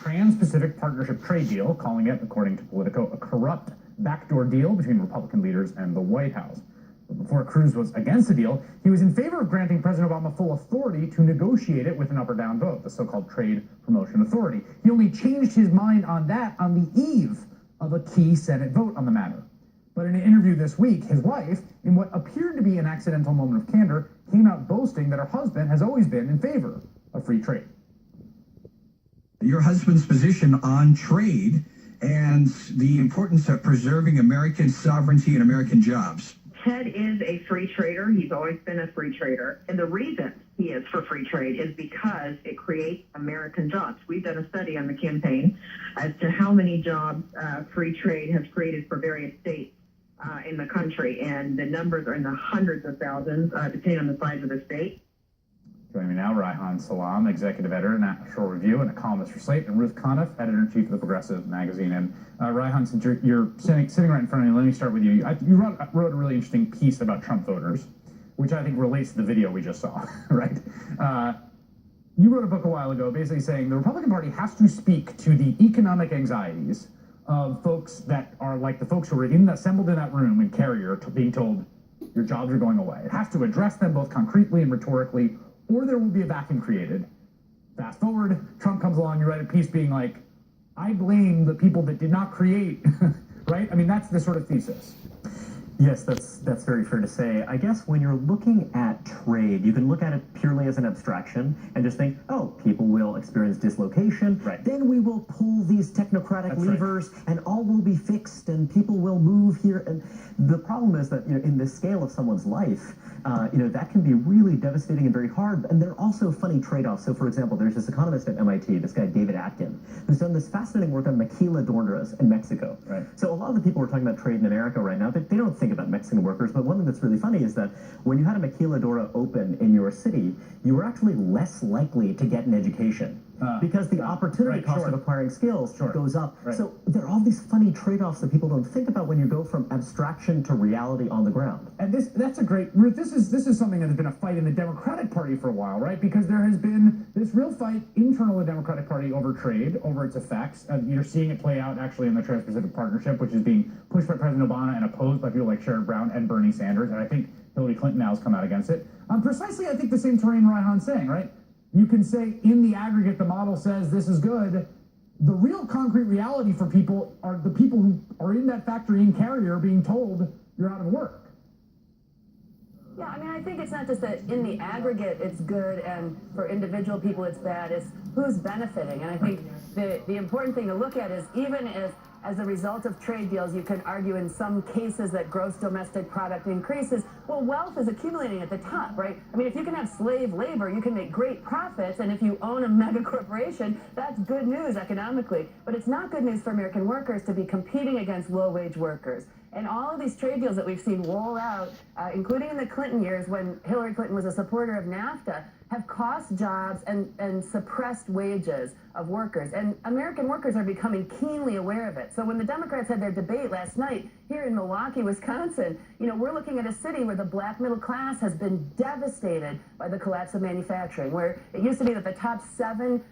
Trans-Pacific Partnership trade deal, calling it, according to Politico, a corrupt backdoor deal between Republican leaders and the White House. But before Cruz was against the deal, he was in favor of granting President Obama full authority to negotiate it with an up or down vote, the so-called Trade Promotion Authority. He only changed his mind on that on the eve of a key Senate vote on the matter. But in an interview this week, his wife, in what appeared to be an accidental moment of candor, came out boasting that her husband has always been in favor of free trade. Your husband's position on trade and the importance of preserving American sovereignty and American jobs. Ted is a free trader. He's always been a free trader. And the reason he is for free trade is because it creates American jobs. We've done a study on the campaign as to how many jobs free trade has created for various states in the country. And the numbers are in the hundreds of thousands, depending on the size of the state. Joining me now, Reihan Salam, executive editor, National Review, and a columnist for Slate, and Ruth Conniff, editor-in-chief of the Progressive magazine. And Reihan, since you're sitting right in front of me, let me start with you. You wrote a really interesting piece about Trump voters, which I think relates to the video we just saw, right? You wrote a book a while ago basically saying the Republican Party has to speak to the economic anxieties of folks that are like the folks who were assembled in that room in Carrier being told your jobs are going away. It has to address them both concretely and rhetorically, or there will be a vacuum created. Fast forward, Trump comes along, you write a piece being like, I blame the people that did not create, right? I mean, that's the sort of thesis. Yes, that's very fair to say. I guess when you're looking at trade, you can look at it purely as an abstraction and just think, oh, people will experience dislocation. Right. Then we will pull these technocratic levers, right, and all will be fixed, and people will move here. And the problem is that, in the scale of someone's life, that can be really devastating and very hard. And there are also funny trade-offs. So, for example, there's this economist at MIT, this guy David Atkin, who's done this fascinating work on maquiladoras in Mexico. Right. So a lot of the people who are talking about trade in America right now, they don't think about Mexican workers, but one thing that's really funny is that when you had a maquiladora open in your city, you were actually less likely to get an education. Because the opportunity cost of acquiring skills goes up. Right. So there are all these funny trade-offs that people don't think about when you go from abstraction to reality on the ground. And that's a great, Ruth, this is something that has been a fight in the Democratic Party for a while, right? Because there has been this real fight internal to the Democratic Party over trade, over its effects. You're seeing it play out actually in the Trans-Pacific Partnership, which is being pushed by President Obama and opposed by people like Sherrod Brown and Bernie Sanders. And I think Hillary Clinton now has come out against it. Precisely, I think the same terrain Reihan's saying, right? You can say in the aggregate the model says this is good. The real concrete reality for people are the people who are in that factory in Carrier being told you're out of work. Yeah, I mean, I think it's not just that in the aggregate it's good and for individual people it's bad, it's who's benefiting. And I think the important thing to look at is even if as a result of trade deals, you can argue in some cases that gross domestic product increases. Well, wealth is accumulating at the top, right? I mean, if you can have slave labor, you can make great profits. And if you own a mega corporation, that's good news economically. But it's not good news for American workers to be competing against low-wage workers. And all of these trade deals that we've seen roll out, including in the Clinton years when Hillary Clinton was a supporter of NAFTA, have cost jobs and suppressed wages of workers. And American workers are becoming keenly aware of it. So when the Democrats had their debate last night here in Milwaukee, Wisconsin, we're looking at a city where the black middle class has been devastated by the collapse of manufacturing, where it used to be that the top 7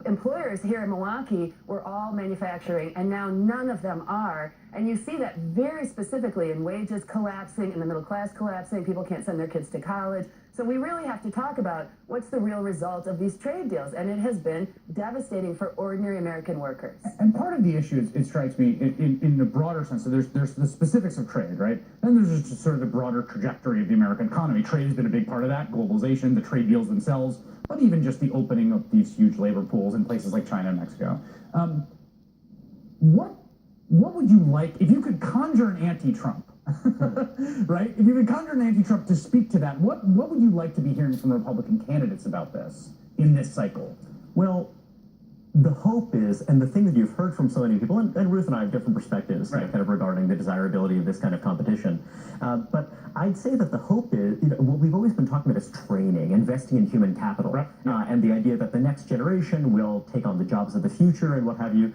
employers here in Milwaukee were all manufacturing, and now none of them are. And you see that very specifically in wages collapsing, in the middle class collapsing, people can't send their kids to college. So we really have to talk about what's the real result of these trade deals, and it has been devastating for ordinary American workers. And part of the issue, it strikes me, in the broader sense, so there's the specifics of trade, right? Then there's just sort of the broader trajectory of the American economy. Trade has been a big part of that, globalization, the trade deals themselves, but even just the opening of these huge labor pools in places like China and Mexico. What would you like, if you could conjure an anti-Trump, right? If you could conjure an anti-Trump to speak to that, what would you like to be hearing from Republican candidates about this in this cycle? Well, the hope is, and the thing that you've heard from so many people, and Ruth and I have different perspectives, kind of regarding the desirability of this kind of competition. But I'd say that the hope is, what we've always been talking about is training, investing in human capital, and the idea that the next generation will take on the jobs of the future and what have you.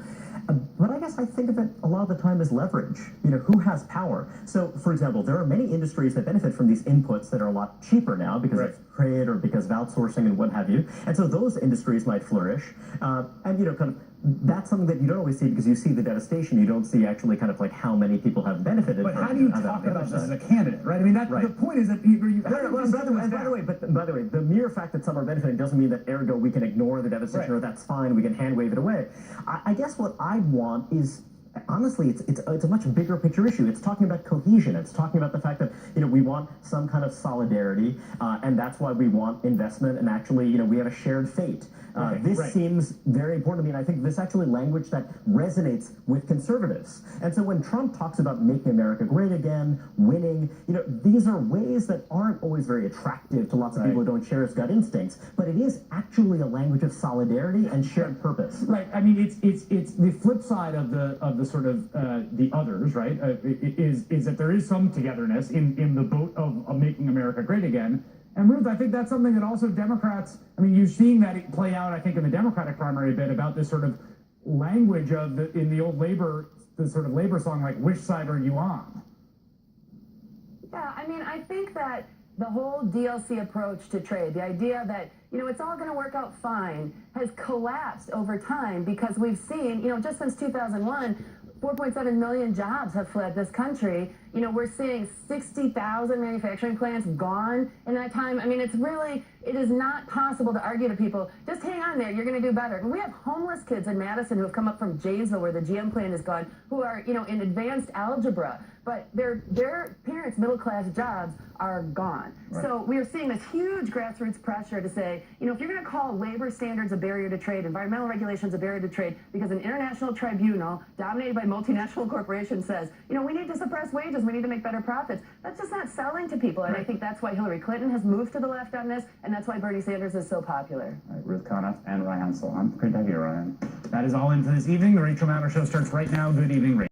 But I guess I think of it a lot of the time as leverage. Who has power? So, for example, there are many industries that benefit from these inputs that are a lot cheaper now because of trade or because of outsourcing and what have you. And so those industries might flourish. And, kind of, that's something that you don't always see because you see the devastation. You don't see actually kind of like how many people have benefited. But from how do you that talk on the about other this as side. a candidate, right? I mean, that the point is that By the way, the mere fact that some are benefiting doesn't mean that ergo we can ignore the devastation or that's fine, we can hand wave it away. I guess what I want is, honestly, it's a much bigger picture issue. It's talking about cohesion. It's talking about the fact that we want some kind of solidarity, and that's why we want investment. And actually, we have a shared fate. This seems very important to me, and I think this actually language that resonates with conservatives. And so when Trump talks about making America great again, winning, these are ways that aren't always very attractive to lots of people who don't share his gut instincts. But it is actually a language of solidarity and shared purpose. Right. I mean, it's the flip side of the sort of the others, right? Is that there is some togetherness in the boat of making America great again. And Ruth, I think that's something that also Democrats, I mean, you're seeing that play out, I think, in the Democratic primary a bit about this sort of language of in the old the sort of labor song, like, which side are you on? Yeah, I mean, I think that the whole DLC approach to trade, the idea that, it's all going to work out fine, has collapsed over time because we've seen, just since 2001, 4.7 million jobs have fled this country. We're seeing 60,000 manufacturing plants gone in that time. I mean, it is not possible to argue to people, just hang on there, you're going to do better. And we have homeless kids in Madison who have come up from Janesville, where the GM plant is gone, who are, in advanced algebra, but their parents' middle-class jobs are gone. Right. So we are seeing this huge grassroots pressure to say, if you're going to call labor standards a barrier to trade, environmental regulations a barrier to trade, because an international tribunal dominated by multinational corporations says, we need to suppress wages, we need to make better profits. That's just not selling to people, and I think that's why Hillary Clinton has moved to the left on this, and that's why Bernie Sanders is so popular. All right, Ruth Conniff and Ryan Salam. Great to have you, Ryan. That is all in for this evening. The Rachel Maddow Show starts right now. Good evening, Rachel.